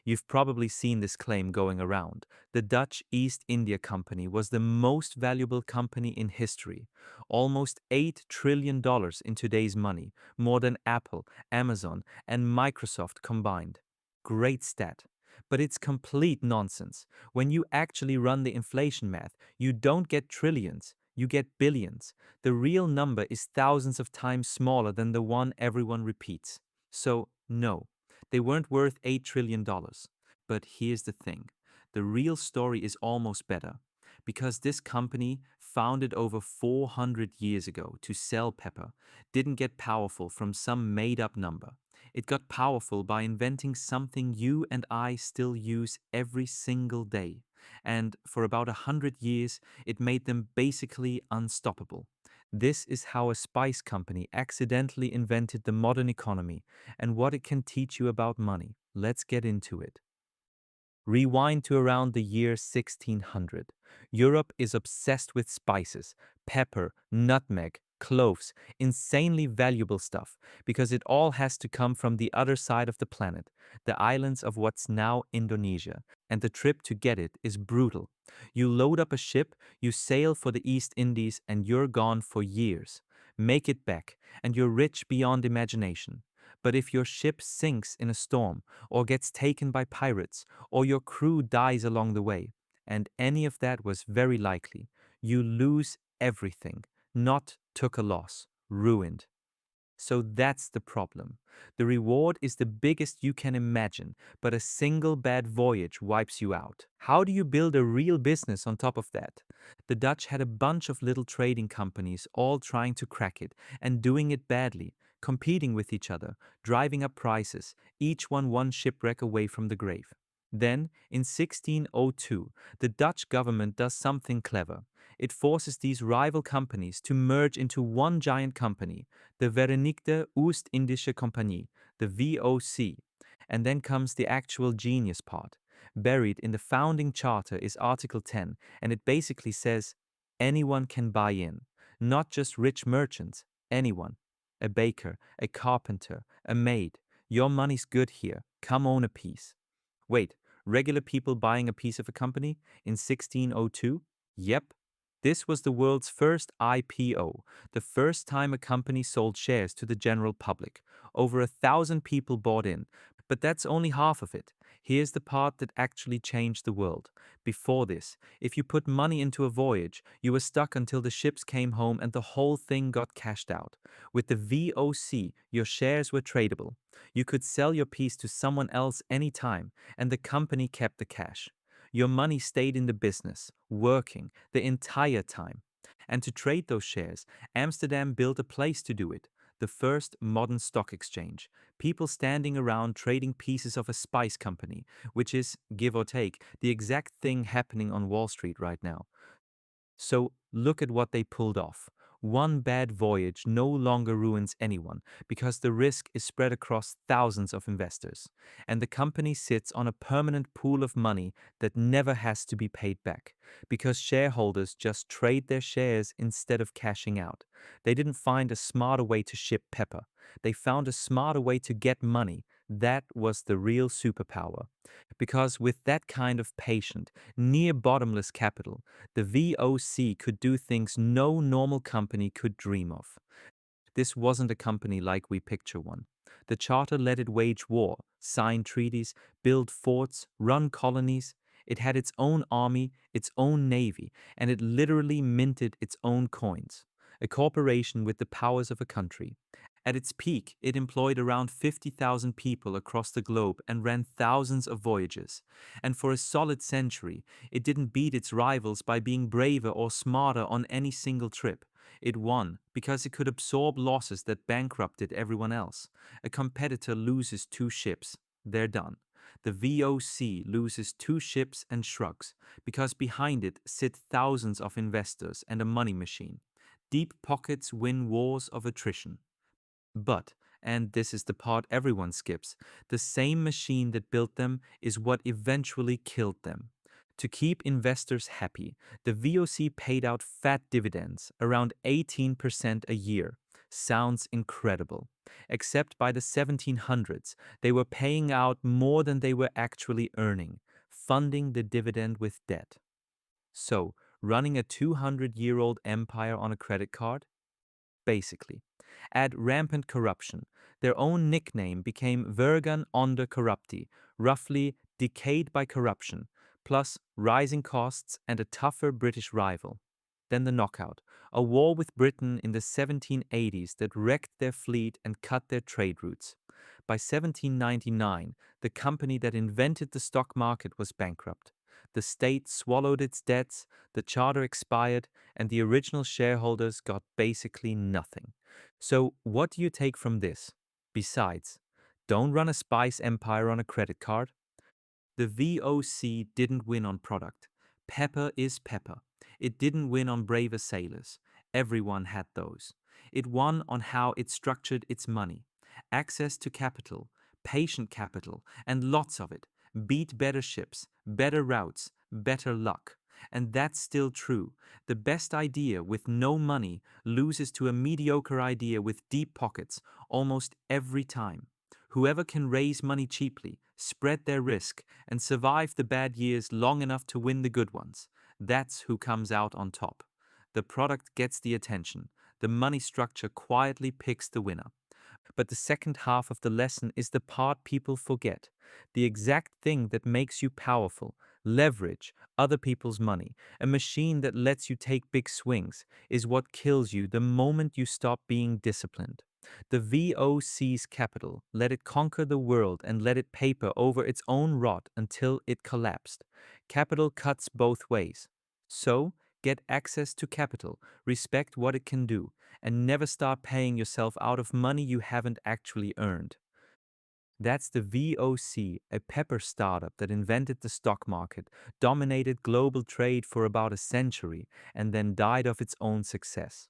You've probably seen this claim going around. The Dutch East India Company was the most valuable company in history. Almost $8 trillion in today's money, more than Apple, Amazon, and Microsoft combined. Great stat. But it's complete nonsense. When you actually run the inflation math, you don't get trillions, you get billions. The real number is thousands of times smaller than the one everyone repeats. So, no, they weren't worth $8 trillion. But here's the thing, the real story is almost better. Because this company, founded over 400 years ago to sell pepper, didn't get powerful from some made up number. It got powerful by inventing something you and I still use every single day. And for about 100 years, it made them basically unstoppable. This is how a spice company accidentally invented the modern economy and what it can teach you about money. Let's get into it. Rewind to around the year 1600. Europe is obsessed with spices, pepper, nutmeg, cloves, insanely valuable stuff, because it all has to come from the other side of the planet, the islands of what's now Indonesia, and the trip to get it is brutal. You load up a ship, you sail for the East Indies, and you're gone for years. Make it back, and you're rich beyond imagination. But if your ship sinks in a storm, or gets taken by pirates, or your crew dies along the way, and any of that was very likely, you lose everything, not took a loss, ruined. So that's the problem. The reward is the biggest you can imagine, but a single bad voyage wipes you out. How do you build a real business on top of that? The Dutch had a bunch of little trading companies all trying to crack it and doing it badly, competing with each other, driving up prices, each one shipwreck away from the grave. Then, in 1602, the Dutch government does something clever. It forces these rival companies to merge into one giant company, the Verenigde Oost-Indische Compagnie, the VOC. And then comes the actual genius part. Buried in the founding charter is Article 10, and it basically says anyone can buy in, not just rich merchants, anyone. A baker, a carpenter, a maid. Your money's good here. Come own a piece. Wait, regular people buying a piece of a company in 1602? Yep. This was the world's first IPO, the first time a company sold shares to the general public. Over 1,000 people bought in. But that's only half of it. Here's the part that actually changed the world. Before this, if you put money into a voyage, you were stuck until the ships came home and the whole thing got cashed out. With the VOC, your shares were tradable. You could sell your piece to someone else anytime, and the company kept the cash. Your money stayed in the business, working, the entire time. And to trade those shares, Amsterdam built a place to do it, the first modern stock exchange. People standing around trading pieces of a spice company, which is, give or take, the exact thing happening on Wall Street right now. So look at what they pulled off. One bad voyage no longer ruins anyone because the risk is spread across thousands of investors. And the company sits on a permanent pool of money that never has to be paid back because shareholders just trade their shares instead of cashing out. They didn't find a smarter way to ship pepper. They found a smarter way to get money. That was the real superpower. Because with that kind of patient, near bottomless capital, the VOC could do things no normal company could dream of. This wasn't a company like we picture one. The charter let it wage war, sign treaties, build forts, run colonies. It had its own army, its own navy, and it literally minted its own coins. A corporation with the powers of a country. At its peak, it employed around 50,000 people across the globe and ran thousands of voyages. And for a solid century, it didn't beat its rivals by being braver or smarter on any single trip. It won because it could absorb losses that bankrupted everyone else. A competitor loses two ships, they're done. The VOC loses two ships and shrugs, because behind it sit thousands of investors and a money machine. Deep pockets win wars of attrition. But, and this is the part everyone skips, the same machine that built them is what eventually killed them. To keep investors happy, the VOC paid out fat dividends, around 18% a year. Sounds incredible. Except by the 1700s, they were paying out more than they were actually earning, funding the dividend with debt. So, running a 200-year-old empire on a credit card? Basically. Add rampant corruption. Their own nickname became Vergan onder corruptie, roughly decayed by corruption, plus rising costs and a tougher British rival. Then the knockout, a war with Britain in the 1780s that wrecked their fleet and cut their trade routes. By 1799, the company that invented the stock market was bankrupt. The state swallowed its debts, the charter expired, and the original shareholders got basically nothing. So, what do you take from this? Besides, don't run a spice empire on a credit card. The VOC didn't win on product. Pepper is pepper. It didn't win on braver sailors. Everyone had those. It won on how it structured its money. Access to capital, patient capital, and lots of it. Beat better ships, better routes, better luck. And that's still true. The best idea with no money loses to a mediocre idea with deep pockets almost every time. Whoever can raise money cheaply, spread their risk, and survive the bad years long enough to win the good ones, that's who comes out on top. The product gets the attention. The money structure quietly picks the winner. But the second half of the lesson is the part people forget. The exact thing that makes you powerful, leverage other people's money, a machine that lets you take big swings, is what kills you the moment you stop being disciplined. The VOC's capital let it conquer the world and let it paper over its own rot until it collapsed. Capital cuts both ways. So, get access to capital, respect what it can do, and never start paying yourself out of money you haven't actually earned. That's the VOC, a pepper startup that invented the stock market, dominated global trade for about a century, and then died of its own success.